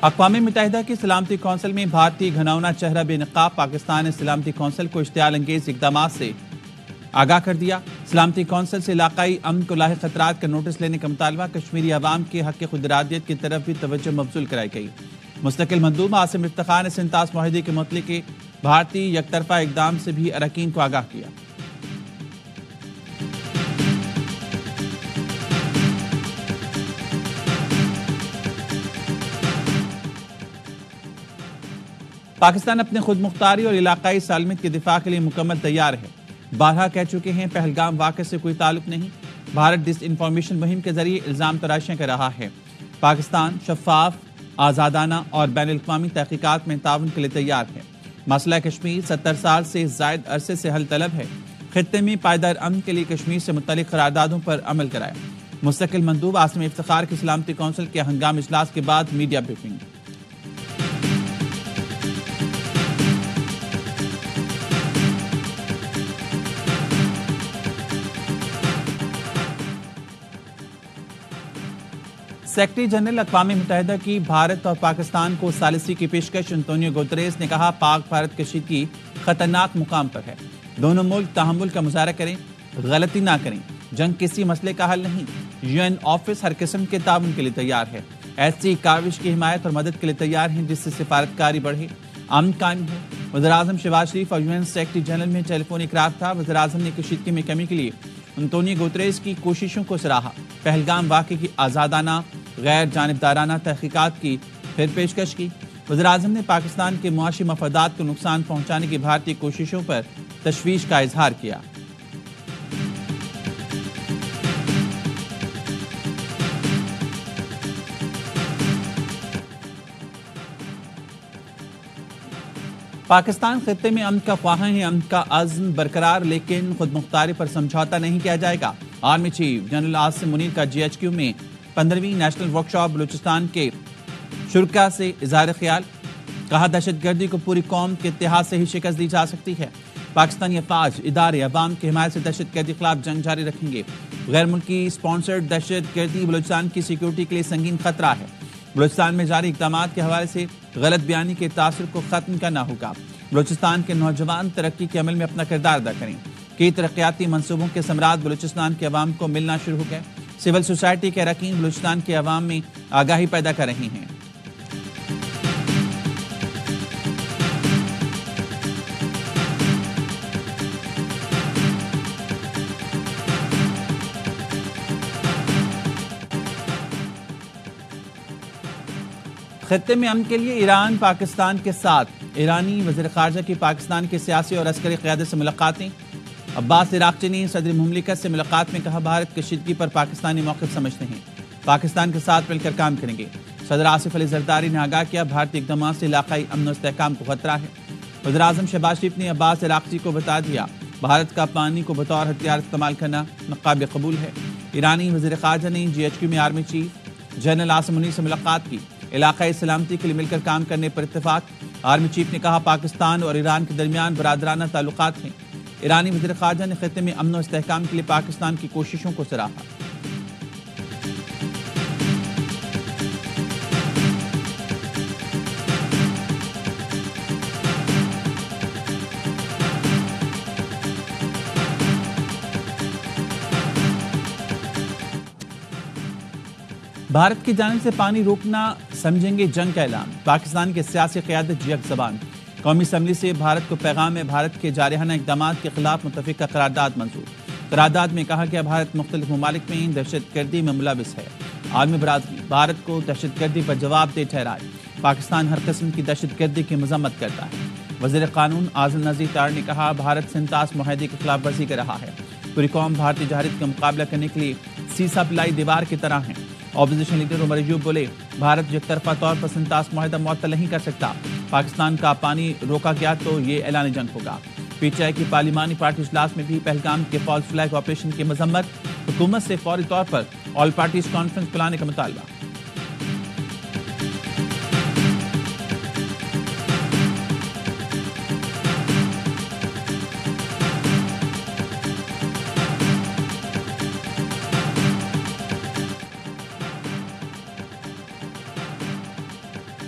اقوام متحدہ کی سلامتی کونسل میں بھارتی گھناؤنا چہرہ بے نقاب پاکستان نے سلامتی کونسل کو اشتعال انگیز اقدامات سے آگاہ کر دیا۔ سلامتی کونسل سے علاقائی امن کو لاحق خطرات کا نوٹس لینے کا مطالبہ، کشمیری عوام کے حق خود ارادیت کی طرف بھی توجہ مبذول کرائی گئی۔ مستقل مندوب عاصم افتخار نے سنتاس معاہدے کے متعلق بھارتی یک طرفہ اقدام سے بھی اراکین کو آگاہ کیا۔ پاکستان اپنے خود مختاری اور علاقائی سالمیت کے دفاع کے لیے مکمل تیار ہے۔ بارہا کہہ چکے ہیں پہلگام واقعے سے کوئی تعلق نہیں۔ بھارت ڈس انفارمیشن مہم کے ذریعے الزام تراشیاں کر رہا ہے۔ پاکستان شفاف، آزادانہ اور بین الاقوامی تحقیقات میں تعاون کے لیے تیار ہے۔ مسئلہ کشمیر 70 سال سے زائد عرصے سے حل طلب ہے۔ خطے میں پائیدار امن کے لیے کشمیر سے متعلق قراردادوں پر عمل کرائے۔ مستقل مندوب عاصم افتخار کی سلامتی کونسل کے ہنگامی اجلاس کے بعد میڈیا بریفنگ۔ سیکرٹری جنرل اقوام متحدہ کی بھارت اور پاکستان کو ثالثی کی پیشکش، انتونیو گوتریز نے کہا پاک بھارت کشیدگی خطرناک مقام پر ہے۔ دونوں ملک تحمل کا مظاہرہ کریں، غلطی نہ کریں۔ جنگ کسی مسئلے کا حل نہیں۔ یو این آفس ہر قسم کے تعاون کے لیے تیار ہے۔ ایسی کاوش کی حمایت اور مدد کے لیے تیار ہیں جس سے سفارتکاری بڑھے، امن قائم ہو۔ وزیراعظم شہباز شریف اور یو این سیکرٹری جنرل میں ٹیلی فونک رابطہ۔ وزیراعظم نے کشیدگی میں کمی کے لیے انتونیو گوتریز کی کوششوں کو سراہا۔ پہلگام واقعے کی آزادانہ، غیر جانبدارانہ تحقیقات کی پھر پیشکش کی۔ وزیراعظم نے پاکستان کے معاشی مفادات کو نقصان پہنچانے کی بھارتی کوششوں پر تشویش کا اظہار کیا۔ پاکستان خطے میں امن کا خواہاں ہے، امن کا عزم برقرار، لیکن خود مختاری پر سمجھوتہ نہیں کیا جائے گا۔ Army chief general Asim Munir کا جی ایچ کیو میں 15ویں نیشنل ورکشاپ بلوچستان کے شرکاء سے اظہار خیال۔ کہا دہشت گردی کو پوری قوم کے اتحاد سے ہی شکست دی جا سکتی ہے۔ پاکستانی افواج، ادارے عوام کی حمایت سے دہشت گردی کے خلاف جنگ جاری رکھیں گے۔ غیر ملکی سپانسرڈ دہشت گردی بلوچستان کی سیکیورٹی کے لیے سنگین خطرہ ہے۔ بلوچستان میں جاری اقدامات کے حوالے سے غلط بیانی کے تاثر کو ختم کرنا ہوگا۔ بلوچستان کے نوجوان ترقی کے عمل میں اپنا کردار ادا کریں۔ کئی ترقیاتی منصوبوں کے ثمرات بلوچستان کے عوام کو ملنا شروع ہو گئے۔ سول سوسائٹی کے اراکین بلوچستان کے عوام میں آگاہی پیدا کر رہی ہیں۔ خطے میں امن کے لیے ایران پاکستان کے ساتھ۔ ایرانی وزیر خارجہ کی پاکستان کے سیاسی اور عسکری قیادت سے ملاقاتیں۔ عباس عراقچی نے صدر مملکت سے ملاقات میں کہا بھارت کشیدگی پر پاکستانی موقف سمجھتے ہیں، پاکستان کے ساتھ مل کر کام کریں گے۔ صدر آصف علی زرداری نے آگاہ کیا بھارتی اقدامات سے علاقائی امن و استحکام کو خطرہ ہے۔ وزیراعظم شہباز شریف نے عباس عراقچی کو بتا دیا بھارت کا پانی کو بطور ہتھیار استعمال کرنا ناقابل قبول ہے۔ ایرانی وزیر خارجہ نے جی ایچ کیو میں army chief general Asim Munir سے ملاقات کی۔ علاقائی سلامتی کے لیے مل کر کام کرنے پر اتفاق۔ آرمی چیف نے کہا پاکستان اور ایران کے درمیان برادرانہ تعلقات ہیں۔ ایرانی وزیر خارجہ نے خطے میں امن و استحکام کے لیے پاکستان کی کوششوں کو سراہا۔ بھارت کی جانب سے پانی روکنا سمجھیں گے جنگ کا اعلان، پاکستان کے سیاسی قیادت یک زبان۔ قومی اسمبلی سے بھارت کو پیغام ہے، بھارت کے جارحانہ اقدامات کے خلاف متفقہ قرارداد منظور۔ قرارداد میں کہا گیا بھارت مختلف ممالک میں دہشت گردی میں ملوث ہے۔ عالمی برادری بھارت کو دہشت گردی پر جواب دہ ٹھہرائے۔ پاکستان ہر قسم کی دہشت گردی کی مذمت کرتا ہے۔ وزیر قانون اعظم نذیر تار نے کہا بھارت سنتاس معاہدے کی خلاف ورزی کر رہا ہے۔ پوری قوم بھارتی جہریت کا مقابلہ کرنے کے لیے سیسا پلائی دیوار کی طرح ہے۔ اپوزیشن لیڈر عمر ایوب بولے بھارت یک طرفہ طور پر سنتاس معاہدہ معطل نہیں کر سکتا، پاکستان کا پانی روکا گیا تو یہ اعلان جنگ ہوگا۔ پی ٹی آئی کی پارلیمانی پارٹی اجلاس میں بھی پہلگام کے فالس فلیگ آپریشن کی مذمت، حکومت سے فوری طور پر آل پارٹیز کانفرنس بلانے کا مطالبہ۔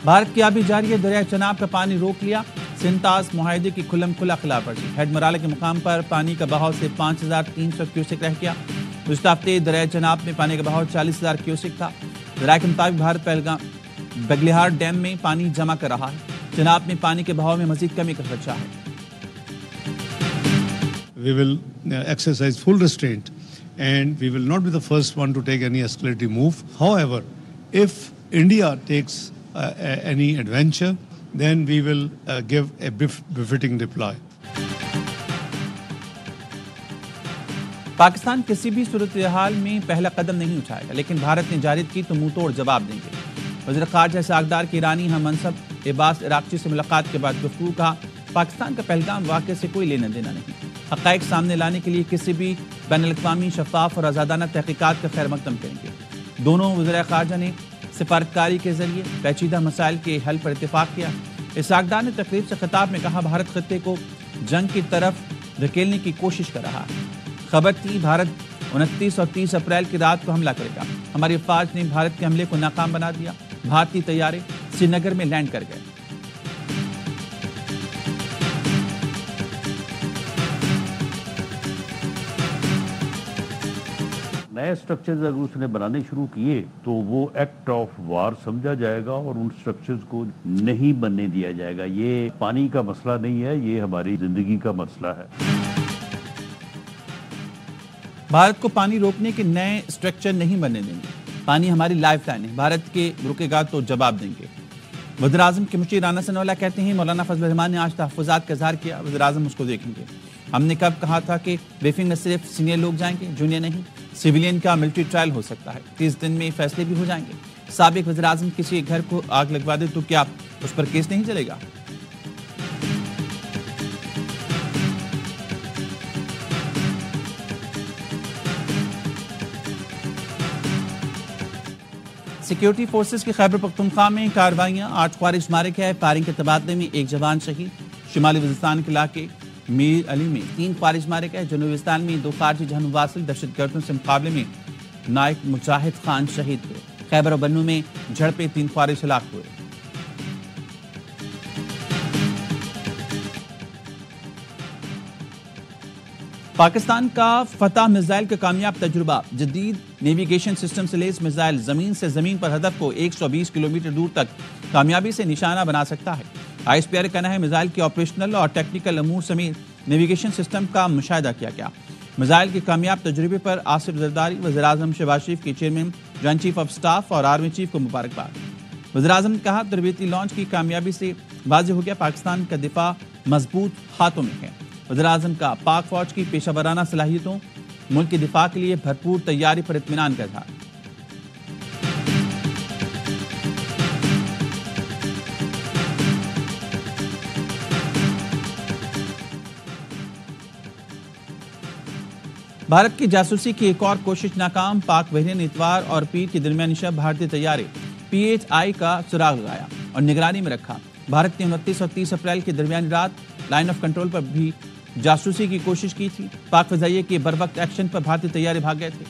بھارت کی آبی جاری دریائے چناب کا پانی روک لیا، سنتاس معاہدے کی کھلم کھلا خلاف ورزی، ہیڈ مرالے کے مقام پر پانی کا بہاؤ سے 5300 کیوسک رہ گیا۔ گزشتہ ہفتے دریائے چناب میں پانی کا بہاؤ 40000 کیوسک تھا۔ ذرائع کے مطابق بھارت پہلگام بگلیہار ڈیم میں پانی جمع کر رہا ہے، چناب میں پانی کے بہاؤ میں مزید کمی کا خدشہ ہے۔ We will exercise full restraint and we will not be the first one to take any escalating move. However, if India takes any adventure, then we will give a befitting reply. Pakistan کسی بھی صورتحال میں پہلا قدم نہیں اٹھائے گا، لیکن بھارت نے جارحیت کی تو منہ توڑ جواب دیں گے۔ وزیر خارجہ ساگدار کے ایرانی ہم منصب عباس عراقچی سے ملاقات کے بعد گفتگو کہا، پاکستان کا پہلگام واقعے سے کوئی لینا دینا نہیں، حقائق سامنے لانے کے لیے کسی بھی بین الاقوامی شفاف اور آزادانہ تحقیقات کا خیر مقدم کریں گے۔ دونوں وزراء خارجہ نے سفارتکاری کے ذریعے پیچیدہ مسائل کے حل پر اتفاق کیا۔ ساگدار نے تقریب سے خطاب میں کہا، بھارت خطے کو جنگ کی طرف دھکیلنے کی کوشش کر رہا ہے۔ خبر تھی بھارت 29 اور 30 اپریل کی رات کو حملہ کرے گا، ہماری افواج نے بھارت کے حملے کو ناکام بنا دیا، بھارتی طیارے سری نگر میں لینڈ کر گئے۔ نئے سٹرکچرز اگر اس نے بنانے شروع کیے تو وہ ایکٹ آف وار سمجھا جائے گا اور ان سٹرکچرز کو نہیں بننے دیا جائے گا۔ یہ پانی کا مسئلہ نہیں ہے، یہ ہماری زندگی کا مسئلہ ہے۔ بھارت کو پانی روکنے کے نئے سٹرکچر نہیں بننے دیں گے، پانی ہماری لائف لائن ہے، بھارت کے رکے گا تو جواب دیں گے۔ وزیر اعظم کے مشیر رانا ثناء اللہ کہتے ہیں، مولانا فضل الرحمان نے آج تحفظات کا اظہار کیا، وزیر اعظم اس کو دیکھیں گے۔ ہم نے کب کہا تھا کہ بریفنگ میں صرف سینئر لوگ جائیں گے، جونیئر نہیں، سویلین کا ملٹری ٹرائل ہو سکتا ہے، 30 دن میں فیصلے بھی ہو جائیں گے۔ سابق وزیر اعظم کسی گھر کو آگ لگوا دے تو کیا اس پر کیس نہیں چلے گا؟ سیکیورٹی فورسز کی خیبر پختونخوا میں کارروائیاں، 8 خوارج مارے گئے، فائرنگ کے تبادلے میں 1 جوان شہید۔ شمالی وزیرستان کے علاقے میر علی میں 3 خوارج مارے گئے، جنوبی وزیرستان میں 2 خارجی جہنم واصل دہشت گردوں سے مقابلے میں نائک مجاہد خان شہید ہوئے۔ خیبر و بنو میں جھڑپیں، 3 خوارج ہلاک ہوئے۔ پاکستان کا فتح میزائل کا کامیاب تجربہ، جدید نیویگیشن سسٹم سے لیس میزائل زمین سے زمین پر ہدف کو 120 کلومیٹر دور تک کامیابی سے نشانہ بنا سکتا ہے۔ آئی ایس پی آر کا کہنا ہے، میزائل کے آپریشنل اور ٹیکنیکل امور سمیت نیویگیشن سسٹم کا مشاہدہ کیا گیا۔ میزائل کے کامیاب تجربے پر آصف زرداری، وزیر اعظم شہباز شریف کے chairman, joint chief of staff اور آرمی چیف کو مبارکباد۔ وزیر اعظم نے کہا، تربیتی لانچ کی کامیابی سے واضح ہو گیا پاکستان کا دفاع مضبوط ہاتھوں میں ہے۔ وزیر اعظم کا پاک فوج کی پیشہ ورانہ صلاحیتوں، ملک کے دفاع کے لیے بھرپور تیاری پر اطمینان کا اظہار۔ بھارت کی جاسوسی کی ایک اور کوشش ناکام، پاک بحرین نے اتوار اور پیر کے درمیانی شب بھارتی طیارے PHI کا سراغ لگایا اور نگرانی میں رکھا۔ بھارت نے 29 اور 30 اپریل کے درمیانی رات لائن آف کنٹرول پر بھی جاسوسی کی کوشش کی تھی۔ پاک فضائیہ کے بروقت ایکشن پر بھارتی طیارے بھاگ گئے تھے۔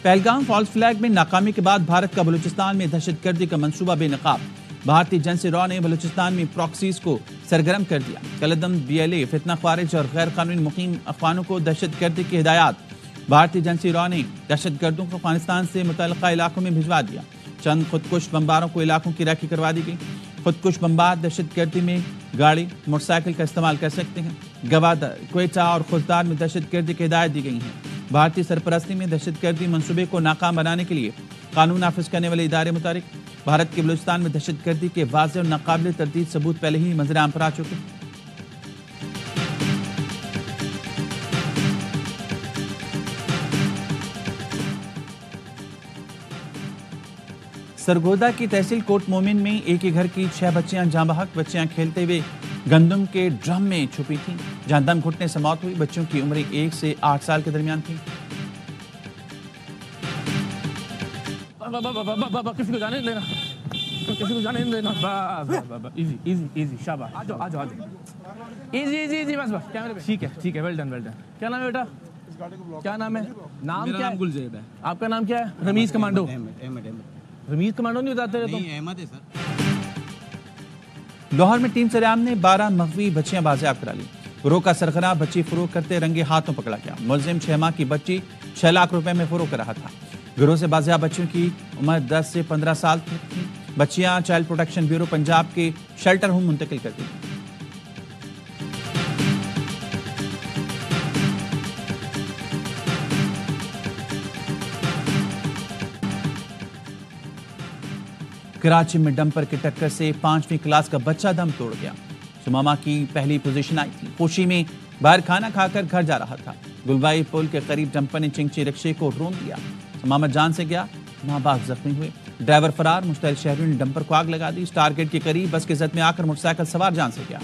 پہلگام فالس فلیگ میں ناکامی کے بعد بھارت کا بلوچستان میں دہشت گردی کا منصوبہ بے نقاب۔ بھارتی ایجنسی را نے بلوچستان میں پراکسیز کو سرگرم کر دیا۔ کالعدم BLA فتنہ خوارج اور غیر قانونی مقیم افغانوں کو دہشت گردی کی ہدایات۔ بھارتی ایجنسی را نے دہشت گردوں کو افغانستان سے متعلقہ علاقوں میں بھجوا دیا۔ چند خودکش بمباروں کو علاقوں کی ریکی کروا دی گئی۔ خودکش بمبار دہشت گردی میں گاڑی، موٹر سائیکل کا استعمال کر سکتے ہیں۔ گوادر، کوئٹہ اور خوزدار میں دہشت گردی کی ہدایت دی گئی ہیں۔ بھارتی سرپرستی میں دہشت گردی منصوبے کو ناکام بنانے کے لیے قانون نافذ کرنے والے ادارے متحرک۔ بھارت کے بلوچستان میں دہشت گردی کے واضح اور ناقابل تردید ثبوت پہلے ہی منظر عام پر آ چکے۔ سرگودا کی تحصیل کوٹ مومن میں ایک ہی گھر کی 6 بچیاں جاں بحق، بچیاں کھیلتے ہوئے گندم کے ڈرم میں چھپی تھیں، جہاں دم گھٹنے سے موت ہوئی۔ بچوں کی عمر 1 سے 8 سال کے درمیان تھی۔ کسی کو جانے نہیں دینا، کسی کو جانے نہیں دینا۔ ایزی ایزی ایزی، شاباش، آ جاؤ ایزی ایزی ایزی، بس بس کیمرے پہ، ٹھیک ہے ویل ڈن ویل ڈن۔ کیا نام ہے بیٹا؟ کیا نام ہے؟ نام میرا کیا نام ہے؟ گلزیب ہے. آپ کا نام کیا ہے؟ رمیز کمانڈو. رمیز کمانڈو نہیں بتاتے رہے نہیں احمد ہے سر. لاہور میں ٹیم سریام نے 12 مغوی بچیاں بازیاب کرا لی. فروغ کا سرغنہ بچی فروغ کرتے رنگے ہاتھوں پکڑا گیا. ملزم 6 ماہ کی بچی 6 لاکھ روپے میں فروغ کر رہا تھا. گروہ سے بازیاب بچیوں کی عمر 10 سے 15 سال تھی. بچیاں چائلڈ پروٹیکشن بیورو پنجاب کے شیلٹر ہوم منتقل کر دی. کراچی میں ڈمپر کی ٹکر سے 5ویں کلاس کا بچہ دم توڑ گیا. سماما کی پہلی پوزیشن آئی تھی. خوشی میں باہر کھانا کھا کر گھر جا رہا تھا. گلوائی پل کے قریب ڈمپر نے چنگچی رکشے کو رون دیا. سماما جان سے گیا, ماں باپ زخمی ہوئے. ڈرائیور فرار. مشتعل شہریوں نے ڈمپر کو آگ لگا دی. اسٹار گیٹ کے قریب بس کے زد میں آ کر موٹر سائیکل سوار جان سے گیا.